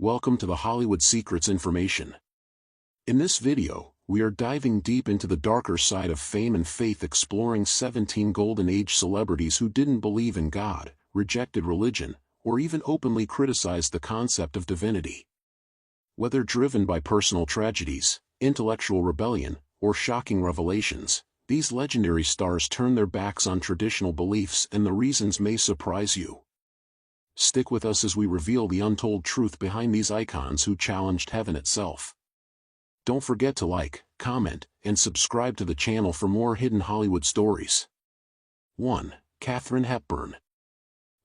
Welcome to the Hollywood Secrets information. In this video, we are diving deep into the darker side of fame and faith, exploring 17 Golden Age celebrities who didn't believe in God, rejected religion, or even openly criticized the concept of divinity. Whether driven by personal tragedies, intellectual rebellion, or shocking revelations, these legendary stars turn their backs on traditional beliefs, and the reasons may surprise you. Stick with us as we reveal the untold truth behind these icons who challenged heaven itself. Don't forget to like, comment, and subscribe to the channel for more hidden Hollywood stories. 1. Katharine Hepburn.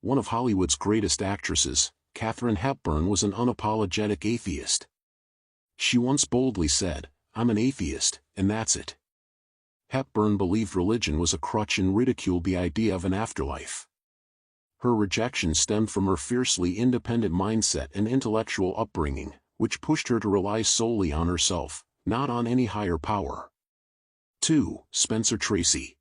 One of Hollywood's greatest actresses, Katharine Hepburn was an unapologetic atheist. She once boldly said, "I'm an atheist, and that's it." Hepburn believed religion was a crutch and ridiculed the idea of an afterlife. Her rejection stemmed from her fiercely independent mindset and intellectual upbringing, which pushed her to rely solely on herself, not on any higher power. 2. Spencer Tracy.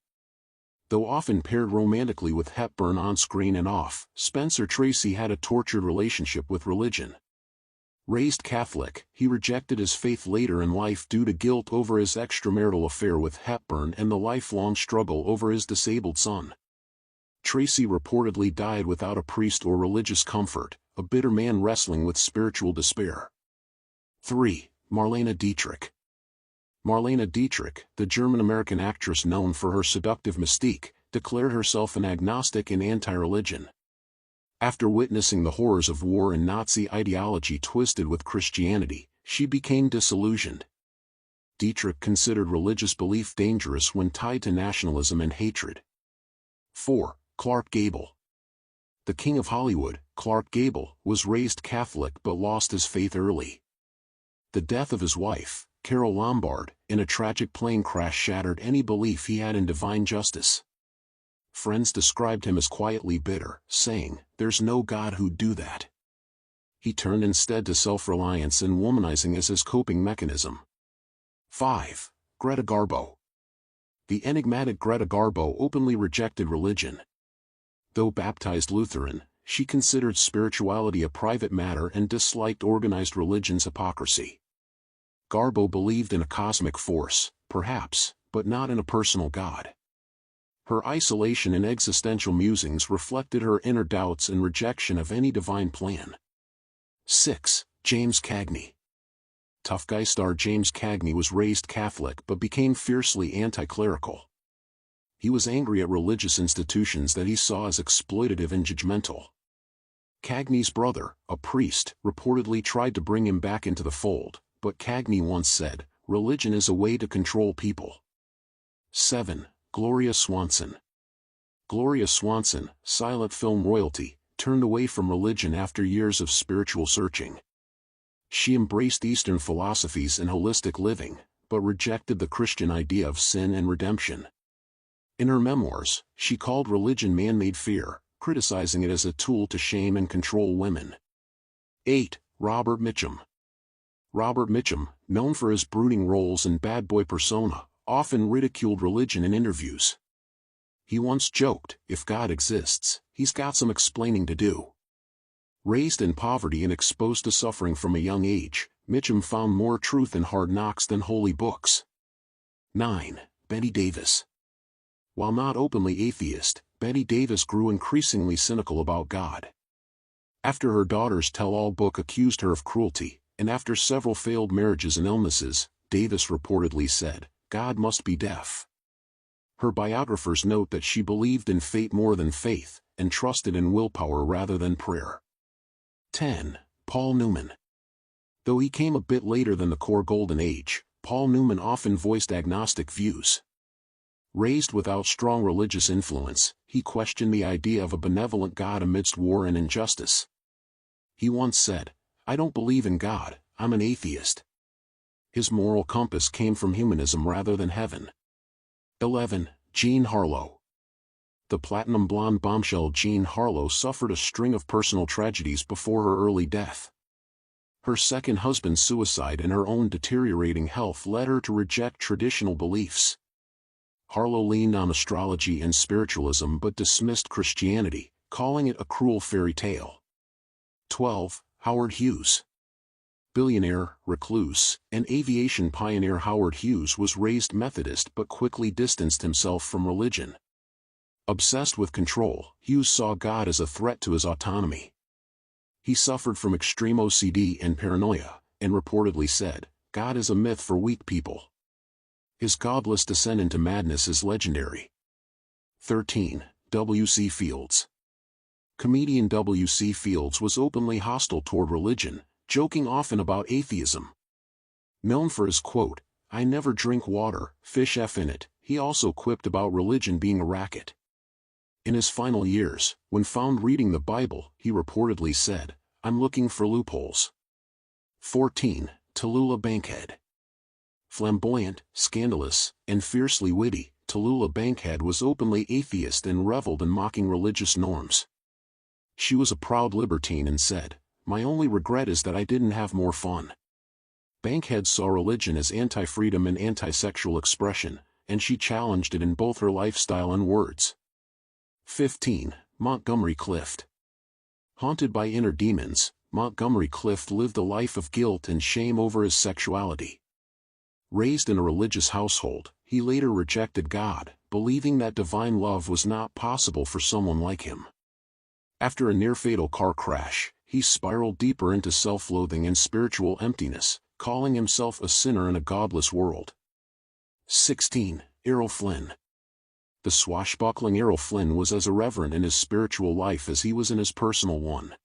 Though often paired romantically with Hepburn on screen and off, Spencer Tracy had a tortured relationship with religion. Raised Catholic, he rejected his faith later in life due to guilt over his extramarital affair with Hepburn and the lifelong struggle over his disabled son. Tracy reportedly died without a priest or religious comfort, a bitter man wrestling with spiritual despair. 3. Marlene Dietrich. Marlene Dietrich, the German-American actress known for her seductive mystique, declared herself an agnostic and anti-religion. After witnessing the horrors of war and Nazi ideology twisted with Christianity, she became disillusioned. Dietrich considered religious belief dangerous when tied to nationalism and hatred. 4. Clark Gable. The king of Hollywood, Clark Gable, was raised Catholic but lost his faith early. The death of his wife, Carol Lombard, in a tragic plane crash shattered any belief he had in divine justice. Friends described him as quietly bitter, saying, "There's no God who'd do that." He turned instead to self-reliance and womanizing as his coping mechanism. 5. Greta Garbo. The enigmatic Greta Garbo openly rejected religion. Though baptized Lutheran, she considered spirituality a private matter and disliked organized religion's hypocrisy. Garbo believed in a cosmic force, perhaps, but not in a personal God. Her isolation and existential musings reflected her inner doubts and rejection of any divine plan. 6. James Cagney. Tough guy star James Cagney was raised Catholic but became fiercely anti-clerical. He was angry at religious institutions that he saw as exploitative and judgmental. Cagney's brother, a priest, reportedly tried to bring him back into the fold, but Cagney once said, "Religion is a way to control people." 7. Gloria Swanson. Gloria Swanson, silent film royalty, turned away from religion after years of spiritual searching. She embraced Eastern philosophies and holistic living, but rejected the Christian idea of sin and redemption. In her memoirs, she called religion man-made fear, criticizing it as a tool to shame and control women. 8. Robert Mitchum. Robert Mitchum, known for his brooding roles and bad boy persona, often ridiculed religion in interviews. He once joked, "If God exists, he's got some explaining to do." Raised in poverty and exposed to suffering from a young age, Mitchum found more truth in hard knocks than holy books. 9. Betty Davis. While not openly atheist, Betty Davis grew increasingly cynical about God. After her daughter's tell-all book accused her of cruelty, and after several failed marriages and illnesses, Davis reportedly said, "God must be deaf." Her biographers note that she believed in fate more than faith, and trusted in willpower rather than prayer. 10. Paul Newman. Though he came a bit later than the core Golden Age, Paul Newman often voiced agnostic views. Raised without strong religious influence, he questioned the idea of a benevolent God amidst war and injustice. He once said, "I don't believe in God, I'm an atheist." His moral compass came from humanism rather than heaven. 11. Jean Harlow. The platinum blonde bombshell Jean Harlow suffered a string of personal tragedies before her early death. Her second husband's suicide and her own deteriorating health led her to reject traditional beliefs. Harlow leaned on astrology and spiritualism but dismissed Christianity, calling it a cruel fairy tale. 12. Howard Hughes. Billionaire, recluse, and aviation pioneer Howard Hughes was raised Methodist but quickly distanced himself from religion. Obsessed with control, Hughes saw God as a threat to his autonomy. He suffered from extreme OCD and paranoia, and reportedly said, "God is a myth for weak people." His godless descent into madness is legendary. 13. W.C. Fields. Comedian W.C. Fields was openly hostile toward religion, joking often about atheism. Known for his quote, "I never drink water, fish F in it," he also quipped about religion being a racket. In his final years, when found reading the Bible, he reportedly said, "I'm looking for loopholes." 14. Tallulah Bankhead. Flamboyant, scandalous, and fiercely witty, Tallulah Bankhead was openly atheist and reveled in mocking religious norms. She was a proud libertine and said, "My only regret is that I didn't have more fun." Bankhead saw religion as anti-freedom and anti-sexual expression, and she challenged it in both her lifestyle and words. 15. Montgomery Clift. Haunted by inner demons, Montgomery Clift lived a life of guilt and shame over his sexuality. Raised in a religious household, he later rejected God, believing that divine love was not possible for someone like him. After a near-fatal car crash, he spiraled deeper into self-loathing and spiritual emptiness, calling himself a sinner in a godless world. 16. Errol Flynn. The swashbuckling Errol Flynn was as irreverent in his spiritual life as he was in his personal one.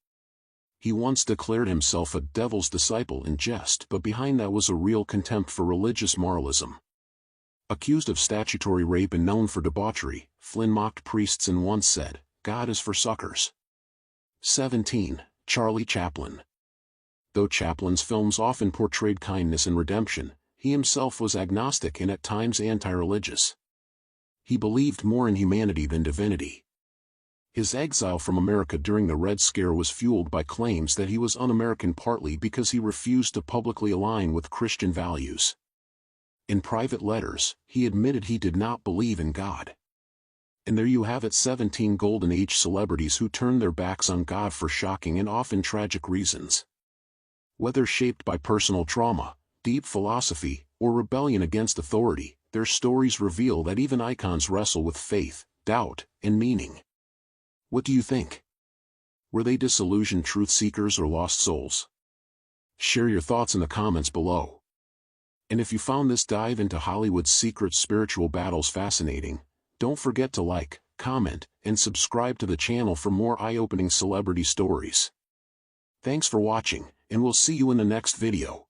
He once declared himself a devil's disciple in jest, but behind that was a real contempt for religious moralism. Accused of statutory rape and known for debauchery, Flynn mocked priests and once said, "God is for suckers." 17. Charlie Chaplin. Though Chaplin's films often portrayed kindness and redemption, he himself was agnostic and at times anti-religious. He believed more in humanity than divinity. His exile from America during the Red Scare was fueled by claims that he was un-American partly because he refused to publicly align with Christian values. In private letters, he admitted he did not believe in God. And there you have it, 17 Golden Age celebrities who turned their backs on God for shocking and often tragic reasons. Whether shaped by personal trauma, deep philosophy, or rebellion against authority, their stories reveal that even icons wrestle with faith, doubt, and meaning. What do you think? Were they disillusioned truth seekers or lost souls? Share your thoughts in the comments below. And if you found this dive into Hollywood's secret spiritual battles fascinating, don't forget to like, comment, and subscribe to the channel for more eye-opening celebrity stories. Thanks for watching, and we'll see you in the next video.